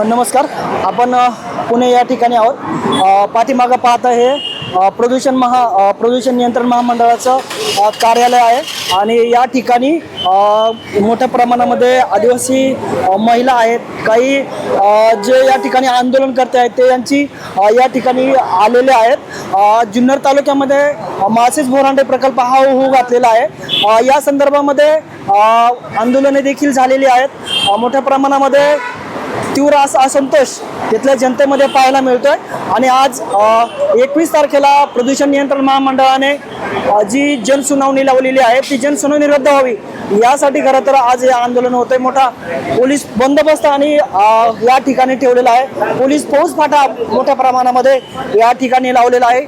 नमस्कार. आपण पुणे या ठिकाणी आहोत. पाठीमागं पाहता हे प्रदूषण नियंत्रण महामंडळाचं कार्यालय आहे आणि या ठिकाणी मोठ्या प्रमाणामध्ये आदिवासी महिला आहेत. काही जे या ठिकाणी आंदोलन करते आहेत ते यांची या ठिकाणी आलेले आहेत. जुन्नर तालुक्यामध्ये माळशेज बोरांडे प्रकल्प हा होऊ घातलेला आहे. या संदर्भामध्ये आंदोलने देखील झालेली आहेत. मोठ्या प्रमाणामध्ये तीव्र असा असंतोष तिथल्या जनतेमध्ये पाहायला मिळतोय आणि आज 21 तारखेला प्रदूषण नियंत्रण महामंडळाने जी जनसुनावणी लावलेली आहे ती जनसुनावणी रद्द व्हावी यासाठी खरं तर आज हे आंदोलन होतंय. मोठा पोलीस बंदोबस्त आणि या ठिकाणी ठेवलेला आहे. पोलीस फौजफाटा मोठ्या प्रमाणामध्ये या ठिकाणी लावलेला आहे.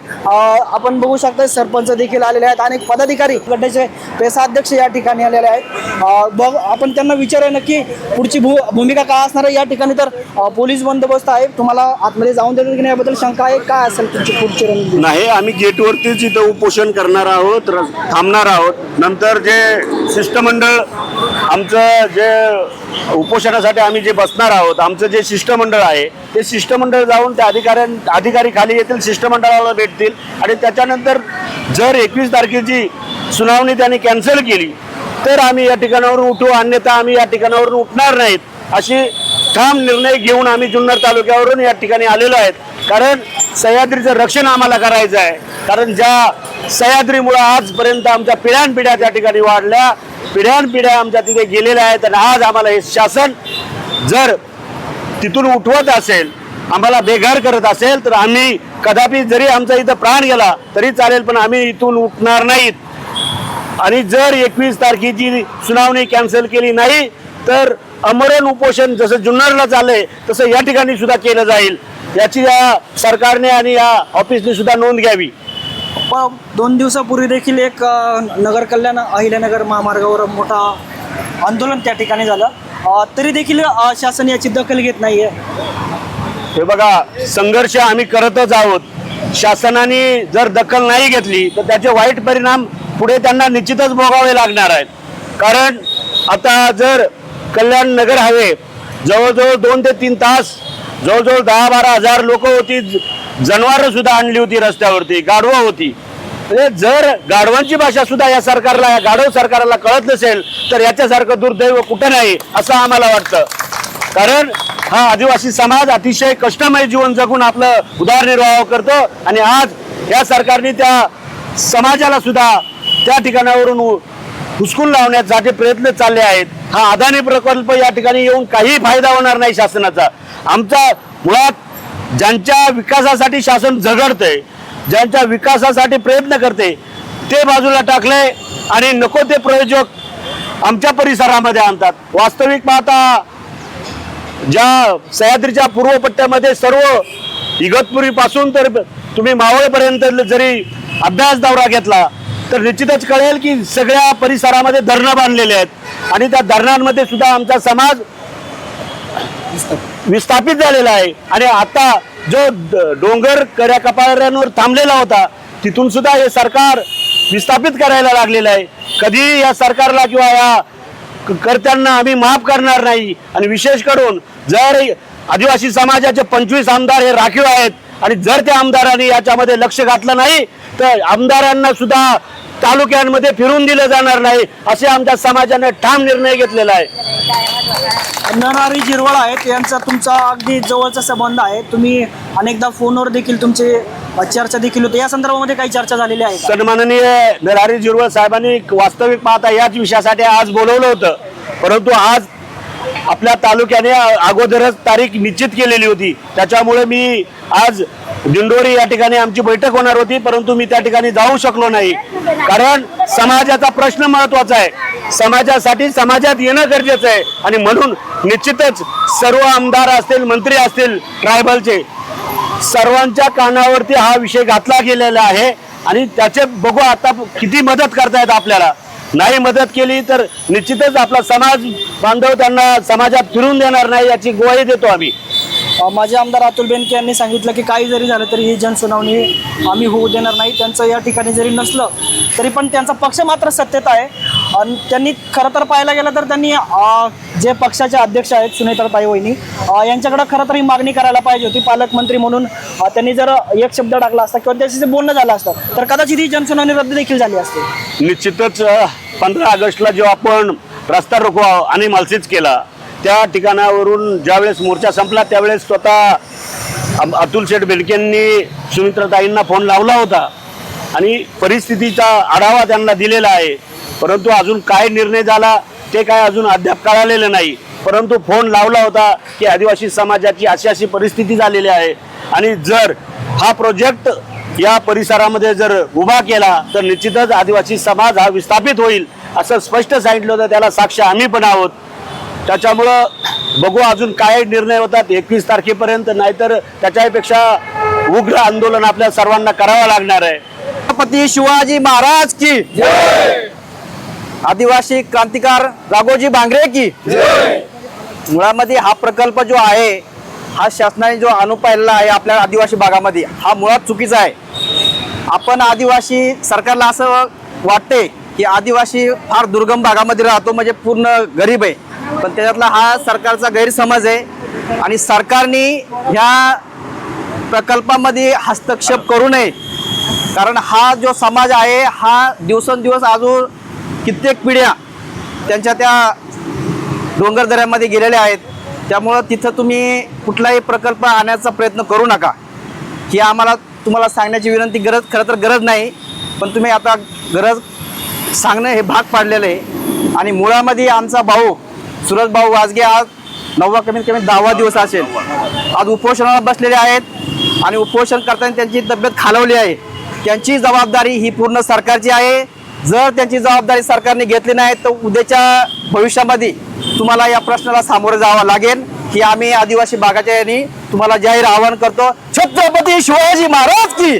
आपण बघू शकता सरपंच देखील आलेले आहेत. अनेक पदाधिकारी गटाचे पेसाध्यक्ष या ठिकाणी आलेले आहेत. आपण त्यांना विचारूया नक्की पुढची भूमिका काय असणार आहे. या ठिकाणी तर पोलीस बंदोबस्त आहे. तुम्हाला आतमध्ये जाऊन देतात की नाही याबद्दल शंका आहे. काय असेल तुमची पुढची रणनीती? नाही, आम्ही गेटवरतीच इथं उपोषण करणार आहोत, थांबणार आहोत. नंतर जे शिष्टमंडळ आमचं जे उपोषणासाठी आम्ही जे बसणार आहोत, आमचं जे शिष्टमंडळ आहे ते शिष्टमंडळ जाऊन त्या अधिकारी खाली येतील, शिष्टमंडळाला भेटतील आणि त्याच्यानंतर जर 21 तारखेची सुनावणी त्यांनी कॅन्सल केली तर आम्ही या ठिकाणावरून उठू, अन्यथा आम्ही या ठिकाणावरून उठणार नाहीत अशी ठाम निर्णय घेऊन आम्ही जुन्नर तालुक्यावरून या ठिकाणी आलेलो आहेत. कारण सह्याद्रीचं रक्षण आम्हाला करायचं आहे. कारण ज्या सह्याद्रीमुळे आजपर्यंत आमच्या पिढ्यानपिढ्या त्या ठिकाणी वाढल्या, पिढ्यानपिढ्या आमच्या तिथे गेलेल्या आहेत आणि आज आम्हाला हे शासन जर तिथून उठवत असेल, आम्हाला बेघर करत असेल तर आम्ही कदापि जरी आमचा इथं प्राण गेला तरी चालेल, पण आम्ही इथून उठणार नाहीत. आणि जर 21 तारखेची सुनावणी कॅन्सल केली नाही तर अमरण उपोषण जसं जुन्नरला चाललंय तसं या ठिकाणी सुद्धा केलं जाईल. याची या सरकारने आणि या ऑफिसने सुद्धा नोंद घ्यावी. 2 दिवसापूर्वी देखील एक नगर कल्याण अहिल्यानगर महामार्गावर मोठा आंदोलन त्या ठिकाणी झालं, तरी देखील शासन याची दखल घेत नाहीये. हे बघा, संघर्ष आम्ही करतच आहोत. शासनाने जर दखल नाही घेतली तर त्याचे वाईट परिणाम पुढे त्यांना निश्चितच भोगावे लागणार आहेत. कारण आता जर कल्याण नगर हवे जवळजवळ 2 ते 3 तास जवळजवळ 10-12 हजार लोक होती, जनावरं सुद्धा आणली होती, रस्त्यावरती गाढवं होती. म्हणजे जर गाढवांची भाषा सुद्धा या सरकारला, या गाढव सरकारला कळत नसेल तर याच्यासारखं दुर्दैव कुठं नाही असं आम्हाला वाटतं. कारण हा आदिवासी समाज अतिशय कष्टमय जीवन जगून आपलं उदरनिर्वाह करतो आणि आज या सरकारने त्या समाजाला सुद्धा त्या ठिकाणावरून हुसकून लावण्यासाठी प्रयत्न चालले आहेत. हा अदानी प्रकल्प या ठिकाणी येऊन काही फायदा होणार नाही शासनाचा. आमचा मुळात ज्यांच्या विकासासाठी शासन झगडतंय, ज्यांच्या विकासासाठी प्रयत्न करते ते बाजूला टाकले आणि नको ते प्रयोजक आमच्या परिसरामध्ये आणतात. वास्तविक पाहता ज्या सह्याद्रीच्या पूर्व पट्ट्यामध्ये सर्व इगतपुरीपासून तर तुम्ही मावळपर्यंत जरी अभ्यास दौरा घेतला तर निश्चितच कळेल की सगळ्या परिसरामध्ये धरणं बांधलेले आहेत आणि त्या धरणांमध्ये सुद्धा आमचा समाज विस्थापित झालेला आहे. आणि आता जो डोंगर कड्या कपाऱ्यांवर थांबलेला होता तिथून सुद्धा हे सरकार विस्थापित करायला लागलेलं आहे. कधी या सरकारला किंवा या कर्त्यांना आम्ही माफ करणार नाही. आणि विशेष करून जर आदिवासी समाजाचे 25 आमदार हे राखीव आहेत आणि जर त्या आमदारांनी याच्यामध्ये लक्ष घातलं नाही तर आमदारांना सुद्धा तालुक्यांमध्ये फिरून दिलं जाणार नाही असे आमच्या समाजाने ठाम निर्णय घेतलेला आहे. नरहरी झिरवळ आहेत, यांचा तुमचा अगदी जवळचा संबंध आहे. तुम्ही अनेकदा फोनवर देखील तुमची चर्चा देखील होते. या संदर्भामध्ये काही चर्चा झालेली आहे? सन्माननीय नरहरी झिरवळ साहेबांनी वास्तविक पाहता याच विषयासाठी आज बोलवलं होतं, परंतु आज आपल्या तालुक्याने अगोदरच तारीख निश्चित केलेली होती. त्याच्यामुळे मी आज दिंडोरी या ठिकाणी आमची बैठक होणार होती, परंतु मी त्या ठिकाणी जाऊ शकलो नाही. कारण समाजाचा प्रश्न महत्वाचा आहे, समाजासाठी समाजात येणं गरजेचं आहे आणि म्हणून निश्चितच सर्व आमदार असतील, मंत्री असतील, ट्रायबलचे सर्वांच्या कानावरती हा विषय घातला गेलेला आहे आणि त्याचे बघू आता किती मदत करतायत आपल्याला. नाही मदत केली तर निश्चितच आपला समाज बांधव त्यांना समाजात फिरून देणार नाही याची ग्वाही देतो आम्ही. माजी आमदार अतुल बेनके यांनी सांगितलं की काही जरी झालं तरी ही जनसुनावणी आम्ही होऊ देणार नाही. त्यांचं या ठिकाणी जरी नसलं तरी पण त्यांचा पक्ष मात्र सत्तेत आहे. आणि त्यांनी खरं तर पाहायला गेलं तर त्यांनी जे पक्षाचे अध्यक्ष आहेत सुनेत्राताई वहिनी यांच्याकडे खरं तर ही मागणी करायला पाहिजे होती. पालकमंत्री म्हणून त्यांनी जर एक शब्द टाकला असता किंवा त्याच्याशी बोलणं झालं असतं तर कदाचित ही जनसुनावणी रद्द देखील झाली असते. निश्चितच 15 ऑगस्टला जेव्हा आपण रस्ता रोको आणि मालसीच केला त्या ठिकाणावरून ज्यावेळेस मोर्चा संपला त्यावेळेस स्वतः अतुल शेठ बेनकेंनी सुमित्राताईंना फोन लावला होता आणि परिस्थितीचा आढावा त्यांना दिलेला आहे. परंतु अजून काय निर्णय झाला ते काय अजून अद्याप कळालेलं नाही. परंतु फोन लावला होता की आदिवासी समाजाची अशी परिस्थिती झालेली आहे आणि जर हा प्रोजेक्ट या परिसरामध्ये जर उभा केला तर निश्चितच आदिवासी समाज हा विस्थापित होईल असं स्पष्ट सांगितलं होतं. त्याला साक्ष आम्ही पण आहोत. त्याच्यामुळं बघू अजून काय निर्णय होतात 21 तारखेपर्यंत, नाहीतर त्याच्यापेक्षा उग्र आंदोलन आपल्या सर्वांना करावं लागणार आहे. छत्रपती शिवाजी महाराज की आदिवासी क्रांतिकार राघोजी भांगरे की मुळामध्ये हा प्रकल्प जो आहे हा शासनाने जो आणून पाहिलेला आहे आपल्या आदिवासी भागामध्ये हा मुळात चुकीचा आहे. आपण आदिवासी सरकारला असं वाटते की आदिवासी फार दुर्गम भागामध्ये राहतो म्हणजे पूर्ण गरीब आहे, पण त्याच्यातला हा सरकारचा गैरसमज आहे आणि सरकारने ह्या प्रकल्पामध्ये हस्तक्षेप करू नये. कारण हा जो समाज आहे हा दिवसेंदिवस अजून कित्येक पिढ्या त्यांच्या त्या डोंगरदऱ्यामध्ये गेलेल्या आहेत. त्यामुळं तिथं तुम्ही कुठलाही प्रकल्प आणण्याचा प्रयत्न करू नका. ही आम्हाला तुम्हाला सांगण्याची विनंती खरं तर गरज नाही, पण तुम्ही आता गरज सांगणं हे भाग पाडलेलं आहे. आणि मुळामध्ये आमचा भाऊ सुरज भाऊ वाजगे आज 9वा कमीत कमी 10वा दिवस असेल आज उपोषणाला बसलेले आहेत आणि उपोषण करताना त्यांची तब्येत खालवली आहे. त्यांची जबाबदारी ही पूर्ण सरकारची आहे. जर त्यांची जबाबदारी सरकारने घेतली नाही तर उद्याच्या भविष्यामध्ये तुम्हाला या प्रश्नाला सामोरं जावं लागेल. ही आम्ही आदिवासी भागाच्या यांनी तुम्हाला जाहीर आवाहन करतो. छत्रपती शिवाजी महाराज की